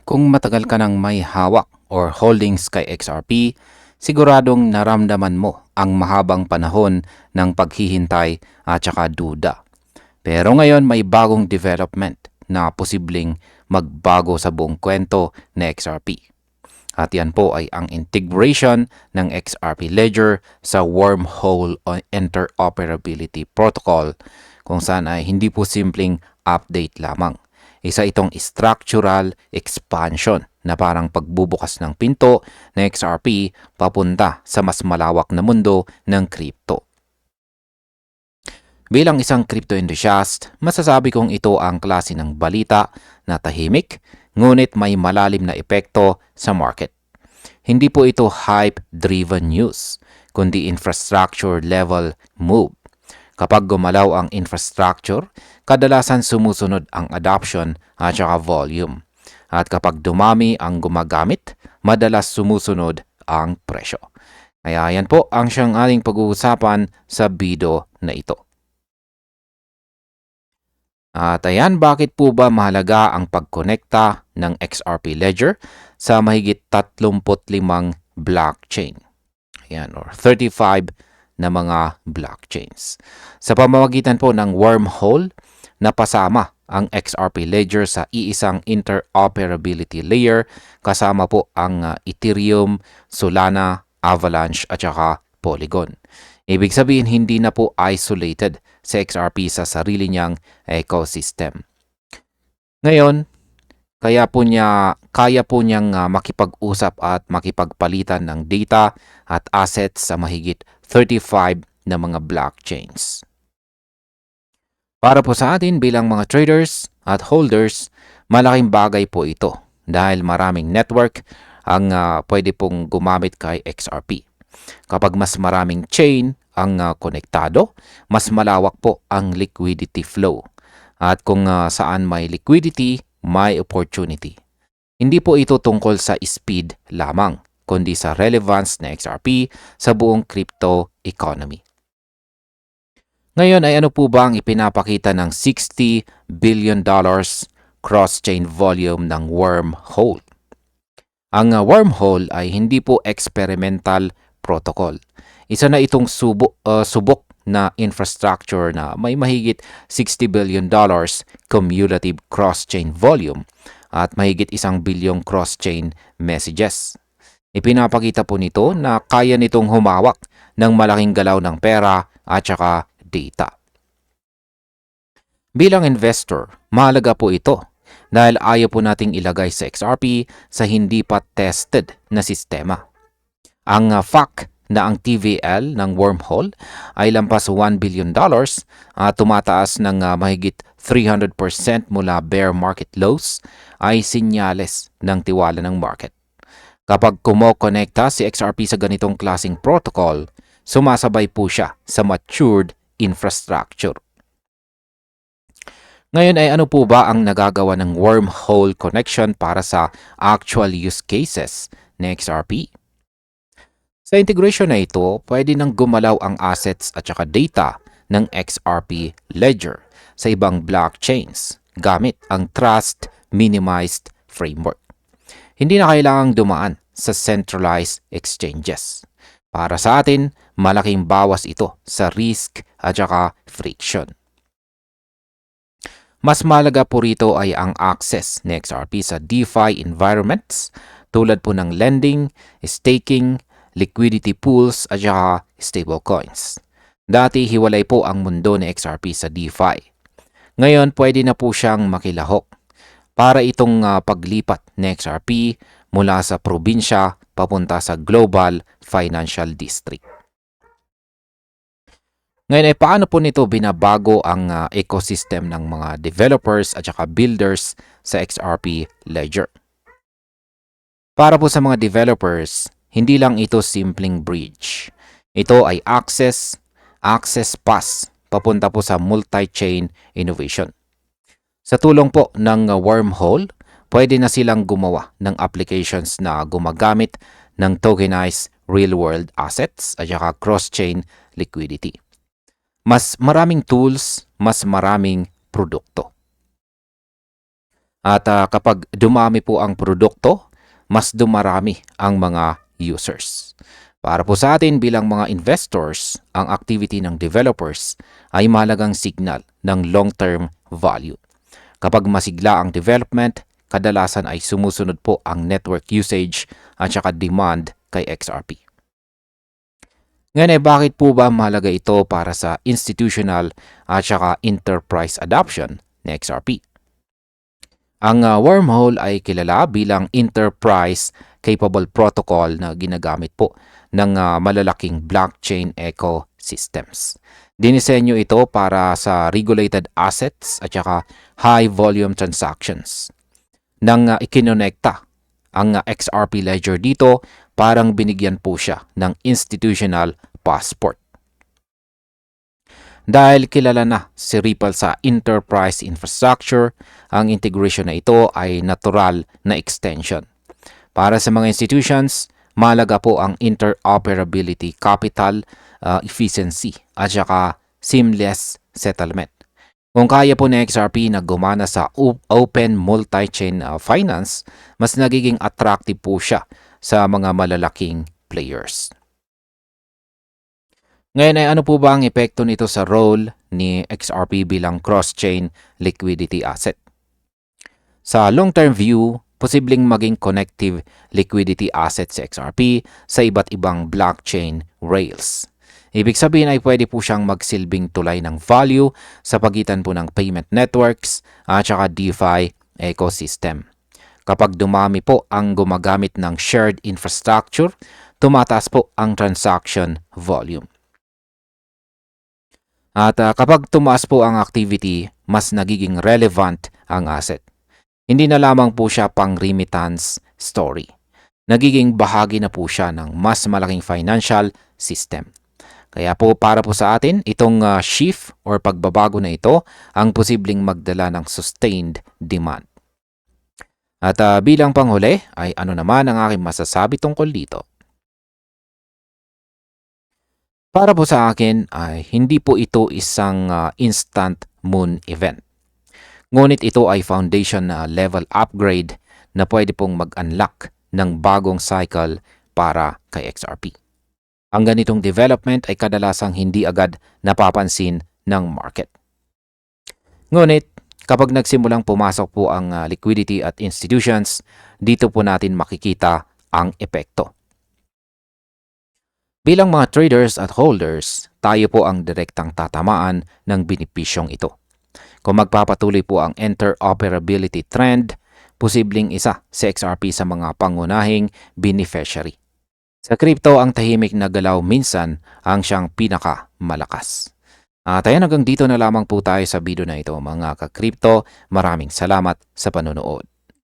Kung matagal ka nang may hawak or holdings kay XRP, siguradong naramdaman mo ang mahabang panahon ng paghihintay at saka duda. Pero ngayon may bagong development na posibleng magbago sa buong kwento ng XRP. At yan po ay ang integration ng XRP Ledger sa Wormhole Interoperability Protocol kung saan ay hindi po simpleng update lamang. Isa itong structural expansion na parang pagbubukas ng pinto ng XRP papunta sa mas malawak na mundo ng crypto. Bilang isang crypto enthusiast, masasabi kong ito ang klase ng balita na tahimik, ngunit may malalim na epekto sa market. Hindi po ito hype-driven news, kundi infrastructure-level move. Kapag gumalaw ang infrastructure, kadalasan sumusunod ang adoption at saka volume. At kapag dumami ang gumagamit, madalas sumusunod ang presyo. Kaya yan po ang siyang ating pag-uusapan sa video na ito. At ayan, bakit po ba mahalaga ang pagkonekta ng XRP Ledger sa mahigit 35 blockchain? Ayan, or 35 na mga blockchains. Sa pamamagitan po ng wormhole, napasama ang XRP Ledger sa iisang interoperability layer kasama po ang Ethereum, Solana, Avalanche at saka Polygon. Ibig sabihin, hindi na po isolated sa XRP sa sarili niyang ecosystem. Ngayon, kaya po niyang makipag-usap at makipagpalitan ng data at assets sa mahigit 35 na mga blockchains. Para po sa atin bilang mga traders at holders, malaking bagay po ito dahil maraming network ang pwede pong gumamit kay XRP. Kapag mas maraming chain ang konektado, mas malawak po ang liquidity flow. At kung saan may liquidity, may opportunity. Hindi po ito tungkol sa speed lamang, kundi sa relevance ng XRP sa buong crypto economy. Ngayon ay ano po ba ang ipinapakita ng $60 billion cross-chain volume ng wormhole? Ang wormhole ay hindi po experimental protocol. Isa na itong subok na infrastructure na may mahigit $60 billion cumulative cross-chain volume at mahigit 1 bilyong cross-chain messages. Ipinapakita po nito na kaya nitong humawak ng malaking galaw ng pera at saka data. Bilang investor, mahalaga po ito dahil ayaw po nating ilagay sa XRP sa hindi pa tested na sistema. Ang fact na ang TVL ng wormhole ay lampas $1 billion at tumataas ng mahigit 300% mula bear market lows ay sinyales ng tiwala ng market. Kapag kumokonekta si XRP sa ganitong klaseng protocol, sumasabay po siya sa matured infrastructure. Ngayon ay ano po ba ang nagagawa ng wormhole connection para sa actual use cases ng XRP? Sa integration na ito, pwede nang gumalaw ang assets at saka data ng XRP Ledger sa ibang blockchains gamit ang Trust Minimized Framework. Hindi na kailangang dumaan sa centralized exchanges. Para sa atin, malaking bawas ito sa risk at saka friction. Mas mahalaga po rito ay ang access ng XRP sa DeFi environments tulad po ng lending, staking, liquidity pools at saka stablecoins. Dati hiwalay po ang mundo ni XRP sa DeFi. Ngayon pwede na po siyang makilahok para itong paglipat ni XRP mula sa probinsya papunta sa global financial district. Ngayon ay paano po nito binabago ang ecosystem ng mga developers at saka builders sa XRP Ledger? Para po sa mga developers, hindi lang ito simpleng bridge. Ito ay access pass papunta po sa multi-chain innovation. Sa tulong po ng wormhole, pwede na silang gumawa ng applications na gumagamit ng tokenized real-world assets at saka cross-chain liquidity. Mas maraming tools, mas maraming produkto. At kapag dumami po ang produkto, mas dumarami ang mga users. Para po sa atin bilang mga investors, ang activity ng developers ay mahalagang signal ng long-term value. Kapag masigla ang development, kadalasan ay sumusunod po ang network usage at saka demand kay XRP. Ngayon bakit po ba mahalaga ito para sa institutional at saka enterprise adoption ng XRP? Ang wormhole ay kilala bilang enterprise capable protocol na ginagamit po ng malalaking blockchain ecosystems. Dinisenyo ito para sa regulated assets at saka high volume transactions. Nang ikinonekta ang XRP ledger dito, parang binigyan po siya ng institutional passport. Dahil kilala na si Ripple sa enterprise infrastructure, ang integration na ito ay natural na extension. Para sa mga institutions, mahalaga po ang interoperability, capital efficiency at saka seamless settlement. Kung kaya po ng XRP na gumana sa open multi-chain finance, mas nagiging attractive po siya sa mga malalaking players. Ngayon ay ano po ba ang epekto nito sa role ni XRP bilang cross-chain liquidity asset? Sa long-term view, posibleng maging connective liquidity asset si XRP sa iba't ibang blockchain rails. Ibig sabihin ay pwede po siyang magsilbing tulay ng value sa pagitan po ng payment networks at saka DeFi ecosystem. Kapag dumami po ang gumagamit ng shared infrastructure, tumataas po ang transaction volume. At kapag tumaas po ang activity, mas nagiging relevant ang asset. Hindi na lamang po siya pang remittance story. Nagiging bahagi na po siya ng mas malaking financial system. Kaya po para po sa atin, itong shift or pagbabago na ito ang posibleng magdala ng sustained demand. At bilang panghuli ay ano naman ang aking masasabi tungkol dito? Para po sa akin ay hindi po ito isang instant moon event. Ngunit ito ay foundation na level upgrade na pwede pong mag-unlock ng bagong cycle para kay XRP. Ang ganitong development ay kadalasang hindi agad napapansin ng market. Ngunit kapag nagsimulang pumasok po ang liquidity at institutions, dito po natin makikita ang epekto. Bilang mga traders at holders, tayo po ang direktang tatamaan ng benepisyong ito. Kung magpapatuloy po ang interoperability trend, posibleng isa si XRP sa mga pangunahing beneficiary. Sa crypto, ang tahimik na galaw minsan ang siyang pinakamalakas. At ayan, hanggang dito na lamang po tayo sa video na ito mga ka-crypto. Maraming salamat sa panonood.